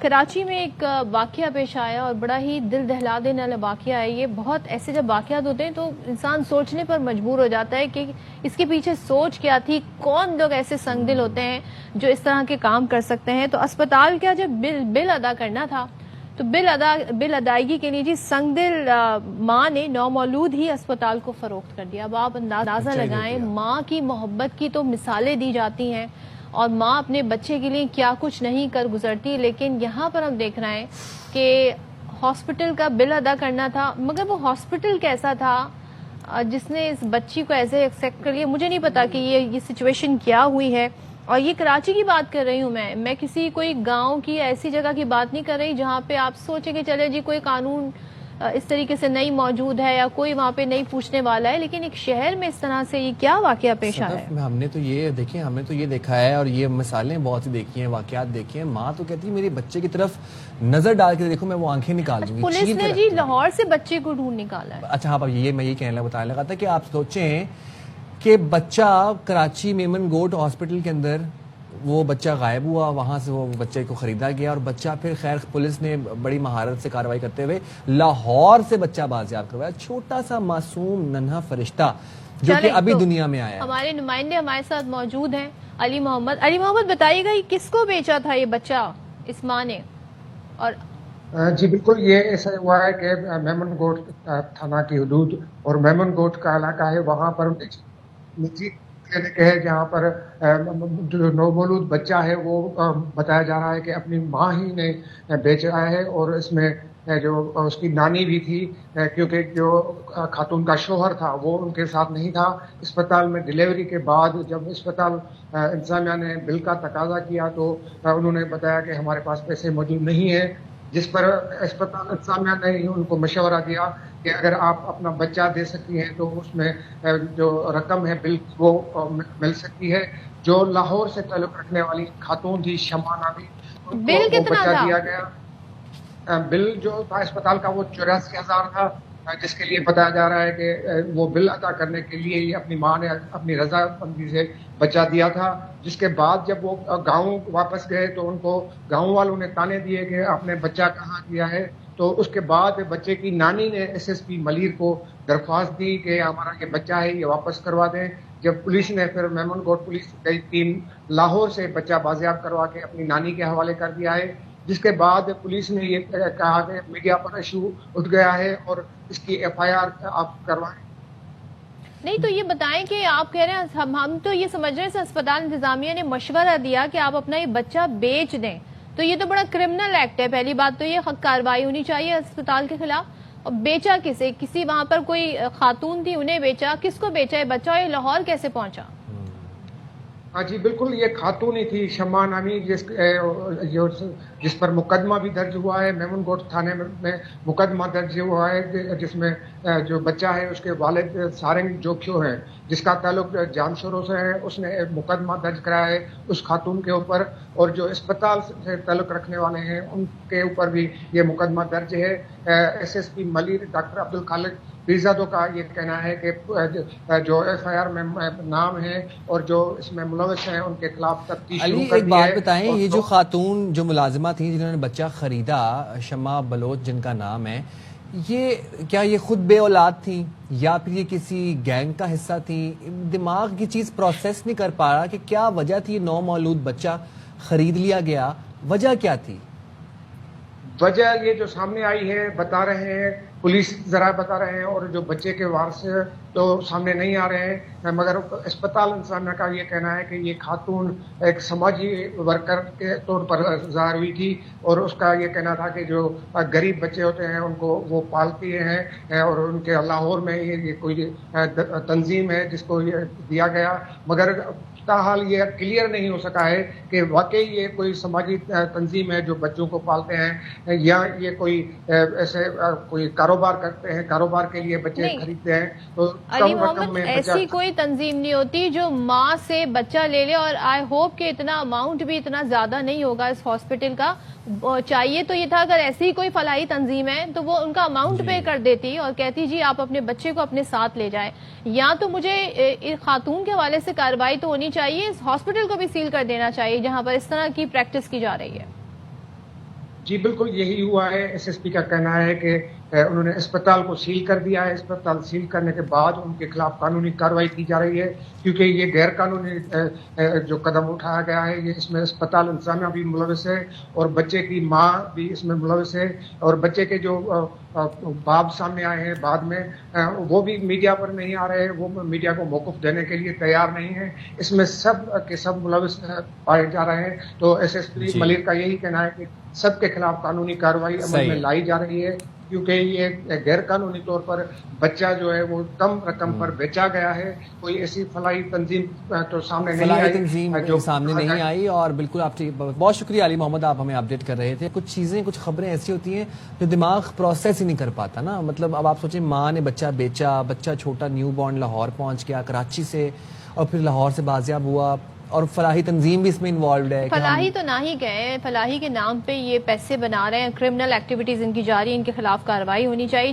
کراچی میں ایک واقعہ پیش آیا اور بڑا ہی دل دہلا دینے والا واقعہ ہے یہ. بہت ایسے جب واقعات ہوتے ہیں تو انسان سوچنے پر مجبور ہو جاتا ہے کہ اس کے پیچھے سوچ کیا تھی, کون لوگ ایسے سنگ دل ہوتے ہیں جو اس طرح کے کام کر سکتے ہیں. تو اسپتال کا جب بل ادا کرنا تھا تو بل ادائیگی کے لیے جی سنگ دل ماں نے نومولود ہی اسپتال کو فروخت کر دیا. اب آپ اندازہ لگائیں, ماں کی محبت کی تو مثالیں دی جاتی ہیں اور ماں اپنے بچے کے لیے کیا کچھ نہیں کر گزرتی, لیکن یہاں پر ہم دیکھ رہے ہیں کہ ہاسپٹل کا بل ادا کرنا تھا, مگر وہ ہاسپٹل کیسا تھا جس نے اس بچی کو ایسے ایکسیپٹ کر لیا. مجھے نہیں پتا کہ یہ سچویشن کیا ہوئی ہے. اور یہ کراچی کی بات کر رہی ہوں میں کسی کوئی گاؤں کی ایسی جگہ کی بات نہیں کر رہی جہاں پہ آپ سوچیں کہ چلے جی کوئی قانون اس طریقے سے نہیں موجود ہے یا کوئی وہاں پہ نہیں پوچھنے والا ہے, لیکن ایک شہر میں اس طرح سے یہ کیا واقعہ پیش آیا ہے. ہم نے تو یہ دیکھا ہے اور یہ مثالیں بہت سی دیکھی ہیں, واقعات دیکھے ہیں. ماں تو کہتی ہے میرے بچے کی طرف نظر ڈال کے دیکھو میں وہ آنکھیں نکال دوں گی. پولیس نے جی لاہور سے بچے کو ڈھونڈ نکالا ہے. اچھا ہاں, میں یہ کہنے بتانے لگا تھا کہ آپ سوچیں کہ بچہ کراچی میمن گوٹ ہاسپٹل کے اندر وہ بچہ غائب ہوا, وہاں سے وہ بچے کو خریدا گیا اور بچہ پھر خیر پولیس نے بڑی مہارت سے کارروائی کرتے ہوئے لاہور سے بچہ بازیاب کروایا. چھوٹا سا معصوم ننھا فرشتہ جو کہ ابھی دنیا میں آیا. ہمارے نمائندے ہمارے ساتھ موجود ہیں, علی محمد بتائیے گا یہ کس کو بیچا تھا یہ بچہ اس ماں نے؟ اور جی بالکل, یہ ایسا ہوا ہے کہ میمن گوٹ تھانہ کی حدود اور میمن گوٹ کا علاقہ ہے, وہاں پر نجی کلینک ہے جہاں پر جو نومولود بچہ ہے وہ بتایا جا رہا ہے کہ اپنی ماں ہی نے بیچا ہے, اور اس میں جو اس کی نانی بھی تھی, کیونکہ جو خاتون کا شوہر تھا وہ ان کے ساتھ نہیں تھا. اسپتال میں ڈیلیوری کے بعد جب اسپتال انتظامیہ نے بل کا تقاضا کیا تو انہوں نے بتایا کہ ہمارے پاس پیسے موجود نہیں ہیں, جس پر اسپتال انتظامیہ نے ان کو مشورہ دیا کہ اگر آپ اپنا بچہ دے سکتی ہیں تو اس میں جو رقم ہے بل وہ مل سکتی ہے. جو لاہور سے تعلق رکھنے والی خاتون تھی شمع نامی, ان کو وہ بچہ دیا گیا. بل جو تھا اسپتال کا وہ 84,000 تھا, جس کے لیے بتایا جا رہا ہے کہ وہ بل ادا کرنے کے لیے ہی اپنی ماں نے اپنی رضامندی سے بچہ دیا تھا. جس کے بعد جب وہ گاؤں واپس گئے تو ان کو گاؤں والوں نے تانے دیے کہ آپ نے بچہ کہاں دیا ہے. تو اس کے بعد بچے کی نانی نے SSP ملیر کو درخواست دی کہ ہمارا یہ بچہ ہے یہ واپس کروا دیں. جب پولیس نے پھر میمن گوٹ پولیس کی ٹیم لاہور سے بچہ بازیاب کروا کے اپنی نانی کے حوالے کر دیا ہے, جس کے بعد پولیس نے یہ کہا کہ میڈیا پر ایشو اٹھ گیا ہے اور اس کی FIR آپ کروائیں. نہیں تو یہ بتائیں کہ آپ کہہ رہے ہیں ہم تو یہ سمجھ رہے ہیں اسپتال انتظامیہ نے مشورہ دیا کہ آپ اپنا یہ بچہ بیچ دیں, تو یہ تو بڑا کرمنل ایکٹ ہے. پہلی بات تو یہ کارروائی ہونی چاہیے اسپتال کے خلاف. اور بیچا کسے؟ کسی وہاں پر کوئی خاتون تھی انہیں بیچا, کس کو بیچا ہے بچہ, یہ لاہور کیسے پہنچا؟ ہاں جی بالکل, یہ خاتون ہی تھی شمع نامی جس پر مقدمہ بھی درج ہوا ہے. میمن گوٹ تھانے میں مقدمہ درج ہوا ہے جس میں جو بچہ ہے اس کے والد سارنگ جوکھیو ہیں جس کا تعلق جان شوروں سے ہے, اس نے مقدمہ درج کرایا ہے اس خاتون کے اوپر, اور جو اسپتال سے تعلق رکھنے والے ہیں ان کے اوپر بھی یہ مقدمہ درج ہے. SSP ملیر ڈاکٹر عبدالخالق پیرزادہ کا یہ کہنا ہے کہ جو FIR میں نام ہے اور جو اس میں ملوث ہیں ان کے خلاف تفتیش شروع کر دی ہے. ایک بات بتائیں, یہ جو خاتون جو ملازمہ تھیں جنہوں نے بچہ خریدا, شمع بلوچ جن کا نام ہے, کیا یہ خود بے اولاد تھیں یا پھر یہ کسی گینگ کا حصہ تھیں؟ دماغ کی چیز پروسیس نہیں کر پا رہا کہ کیا وجہ تھی نومولود بچہ خرید لیا گیا, وجہ کیا تھی؟ وجہ یہ جو سامنے آئی ہے بتا رہے ہیں پولیس ذرائع بتا رہے ہیں, اور جو بچے کے وارث تو سامنے نہیں آ رہے ہیں, مگر اسپتال انتظامیہ کا یہ کہنا ہے کہ یہ خاتون ایک سماجی ورکر کے طور پر ظاہر ہوئی تھی, اور اس کا یہ کہنا تھا کہ جو غریب بچے ہوتے ہیں ان کو وہ پالتی ہیں, اور ان کے لاہور میں یہ کوئی تنظیم ہے جس کو یہ دیا گیا. مگر تاحال یہ کلیئر نہیں ہو سکا ہے کہ واقعی یہ کوئی سماجی تنظیم ہے جو بچوں کو پالتے ہیں یا یہ کوئی ایسے کوئی کاروبار کرتے ہیں, کاروبار کے لیے بچے خریدتے ہیں. تو علی محمد, ایسی کوئی تنظیم نہیں ہوتی جو ماں سے بچہ لے لے, اور آئی ہوپ کہ اتنا اماؤنٹ بھی اتنا زیادہ نہیں ہوگا اس ہاسپٹل کا. چاہیے تو یہ تھا اگر ایسی کوئی فلاحی تنظیم ہے تو وہ ان کا اماؤنٹ پے کر دیتی اور کہتی جی آپ اپنے بچے کو اپنے ساتھ لے جائیں. یا تو مجھے خاتون کے حوالے سے کارروائی تو ہونی چاہیے, اس ہاسپٹل کو بھی سیل کر دینا چاہیے جہاں پر اس طرح کی پریکٹس کی جا رہی ہے. جی بالکل یہی ہوا ہے. ایس ایس پی کا کہنا ہے کہ انہوں نے اسپتال کو سیل کر دیا ہے. اسپتال سیل کرنے کے بعد ان کے خلاف قانونی کارروائی کی جا رہی ہے کیونکہ یہ غیر قانونی جو قدم اٹھایا گیا ہے, یہ اس میں اسپتال انتظامیہ بھی ملوث ہے اور بچے کی ماں بھی اس میں ملوث ہے, اور بچے کے جو باپ سامنے آئے ہیں بعد میں وہ بھی میڈیا پر نہیں آ رہے ہیں, وہ میڈیا کو موقف دینے کے لیے تیار نہیں ہے. اس میں سب کے سب ملوث پائے جا رہے ہیں. تو ایس ایس پی ملیر کا یہی کہنا ہے کہ سب کے خلاف قانونی کارروائی عمل میں لائی جا رہی ہے کیونکہ یہ غیر قانونی طور پر بچہ جو ہے وہ کم رقم پر بیچا گیا ہے. کوئی ایسی فلاحی تنظیم تو سامنے نہیں فلاحی آئی تنظیم جو سامنے نہیں آئی. اور بالکل آپ بہت شکریہ علی محمد, آپ ہمیں اپڈیٹ کر رہے تھے. کچھ چیزیں کچھ خبریں ایسی ہوتی ہیں جو دماغ پروسیس ہی نہیں کر پاتا نا. مطلب اب آپ سوچیں ماں نے بچہ بیچا, بچہ چھوٹا نیو بورن لاہور پہنچ گیا کراچی سے اور پھر لاہور سے بازیاب ہوا, اور فلاحی تنظیم بھی اس میں انوالوڈ ہے. فلاحی تو نہ ہی گئے, فلاحی کے نام پہ یہ پیسے بنا رہے ہیں, کرمنل ایکٹیویٹیز ان کی جاری, ان کے خلاف کارروائی ہونی چاہیے.